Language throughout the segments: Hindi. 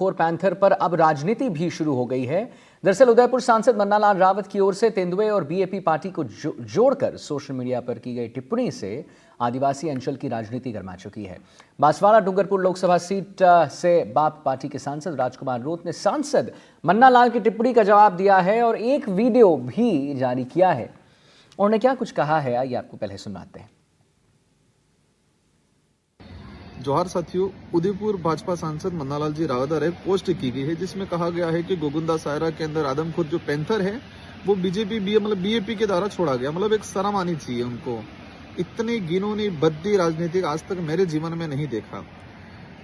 कोर पैंथर पर अब राजनीति भी शुरू हो गई है। दरअसल उदयपुर सांसद मन्नालाल रावत की ओर से तेंदुए और बीएपी पार्टी को जोड़कर सोशल मीडिया पर की गई टिप्पणी से आदिवासी अंचल की राजनीति गरमा चुकी है। बांसवाड़ा डूंगरपुर लोकसभा सीट से बाप पार्टी के सांसद राजकुमार रोत ने सांसद मन्नालाल की टिप्पणी का जवाब दिया है और एक वीडियो भी जारी किया है। उन्होंने क्या कुछ कहा है आइए आपको पहले सुनाते हैं। जोहार साथियों, उदयपुर भाजपा सांसद मन्नालाल जी रावत द्वारा एक पोस्ट की गई है जिसमें कहा गया है कि गोगुंदा सायरा के अंदर आदमखोर जो पैंथर है वो बीएपी के द्वारा छोड़ा गया। मतलब एक शर्म आनी चाहिए उनको। इतनी घिनौनी भद्दी राजनीतिक आज तक मेरे जीवन में नहीं देखा।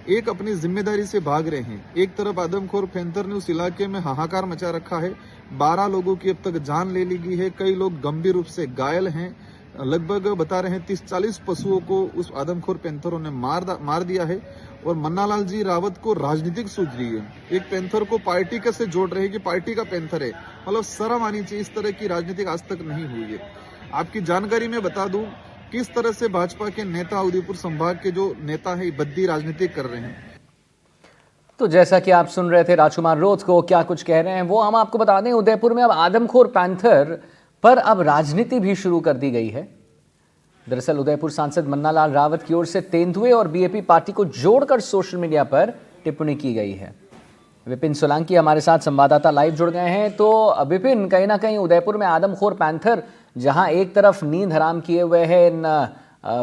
एक अपनी जिम्मेदारी से भाग रहे हैं। एक तरफ आदमखोर पैंथर ने उस इलाके में हाहाकार मचा रखा है। 12 लोगों की अब तक जान ले ली गई है। कई लोग गंभीर रूप से घायल हैं। लगभग बता रहे हैं 30-40 पशुओं को उस आदमखोर पैंथरों ने मार दिया है। और मन्नालाल जी रावत को राजनीतिक सूझ रही है। एक पैंथर को पार्टी कैसे जोड़ रहे हैं कि पार्टी का पैंथर है। मतलब शर्म आनी चाहिए। इस तरह की राजनीतिक आज तक नहीं हुई है। आपकी जानकारी में बता दूं किस तरह से भाजपा के नेता उदयपुर संभाग के जो नेता है बद्दी राजनीति कर रहे हैं। तो जैसा कि आप सुन रहे थे राजकुमार रोत को क्या कुछ कह रहे हैं वो हम आपको बता दें। उदयपुर में अब आदमखोर पैंथर पर अब राजनीति भी शुरू कर दी गई है। दरअसल उदयपुर सांसद मन्नालाल रावत की ओर से तेंदुए और बीएपी पार्टी को जोड़कर सोशल मीडिया पर टिप्पणी की गई है। विपिन सोलंकी हमारे साथ संवाददाता लाइव जुड़ गए हैं। तो विपिन, कहीं ना कहीं उदयपुर में आदमखोर पैंथर जहां एक तरफ नींद हराम किए हुए हैं इन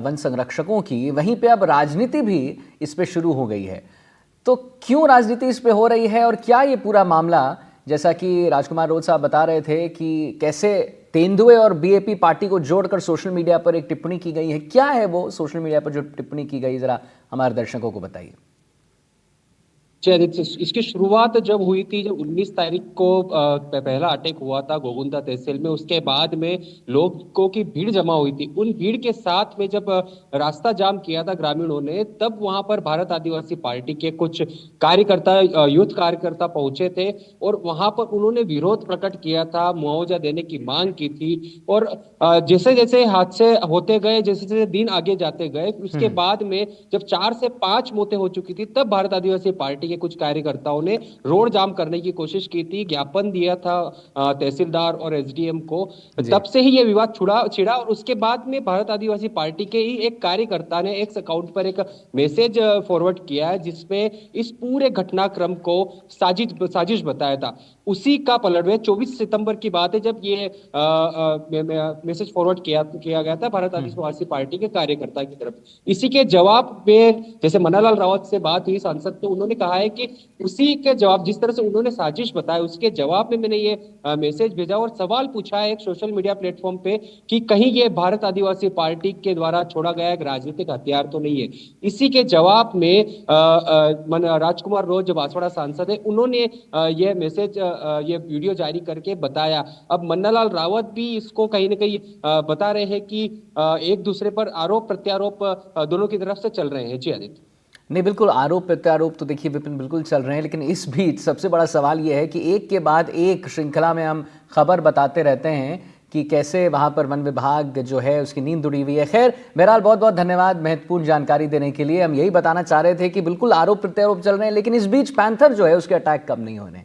वन संरक्षकों की, वहीं पे अब राजनीति भी इस पे शुरू हो गई है। तो क्यों राजनीति इस पे हो रही है और क्या ये पूरा मामला, जैसा कि राजकुमार रोत साहब बता रहे थे कि कैसे तेंदुए और बीएपी पार्टी को जोड़कर सोशल मीडिया पर एक टिप्पणी की गई है, क्या है वो सोशल मीडिया पर जो टिप्पणी की गई, जरा हमारे दर्शकों को बताइए। इसकी शुरुआत जब हुई थी, जब 19 तारीख को पहला अटैक हुआ था गोगुंदा तहसील में, उसके बाद में लोगों की भीड़ जमा हुई थी। उन भीड़ के साथ में जब रास्ता जाम किया था ग्रामीणों ने, तब वहां पर भारत आदिवासी पार्टी के कुछ कार्यकर्ता, यूथ कार्यकर्ता पहुंचे थे और वहां पर उन्होंने विरोध प्रकट किया था, मुआवजा देने की मांग की थी। और जैसे जैसे हादसे होते गए, जैसे जैसे दिन आगे जाते गए, उसके बाद में जब 4 से 5 मौतें हो चुकी थी, तब भारत आदिवासी पार्टी कुछ कार्यकर्ताओं ने रोड जाम करने की कोशिश की थी, ज्ञापन दिया था तहसीलदार और एसडीएम को। तब से ही ये विवाद छिड़ा और उसके बाद में भारत आदिवासी पार्टी के ही एक कार्यकर्ता ने एक्स अकाउंट पर एक मैसेज फॉरवर्ड किया है जिसमें इस पूरे घटनाक्रम को साजिश बताया था। उसी का पलटवार 24 सितंबर की बात है जब ये मैसेज फॉरवर्ड किया गया था भारत आदिवासी पार्टी के कार्यकर्ता की तरफ। इसी के जवाब में जैसे मन्नालाल रावत से बात हुई सांसद, तो उन्होंने कहा है कि उसी के जवाब, जिस तरह से उन्होंने साजिश बताया, उसके जवाब में मैंने ये मैसेज भेजा और सवाल पूछा है एक सोशल मीडिया प्लेटफॉर्म पे कि कहीं ये भारत आदिवासी पार्टी के द्वारा छोड़ा गया एक राजनीतिक हथियार तो नहीं है। इसी के जवाब में राजकुमार रोत जो बांसवाड़ा सांसद है, उन्होंने ये मैसेज, ये वीडियो जारी करके बताया। अब मन्नालाल रावत भी इसको कहीं ना कहीं बता रहे हैं कि एक दूसरे पर आरोप प्रत्यारोप दोनों की तरफ से चल रहे हैं। जी आदित्य। नहीं, बिल्कुल आरोप प्रत्यारोप तो देखिए विपिन बिल्कुल चल रहे हैं, लेकिन इस बीच सबसे बड़ा सवाल यह है कि एक के बाद एक श्रृंखला में हम खबर बताते रहते हैं कि कैसे वहां पर वन विभाग जो है उसकी नींद उड़ी हुई है। खैर, बहरहाल बहुत बहुत धन्यवाद महत्वपूर्ण जानकारी देने के लिए। हम यही बताना चाह रहे थे कि बिल्कुल आरोप प्रत्यारोप चल रहे हैं, लेकिन इस बीच पैंथर जो है उसके अटैक कम नहीं होने।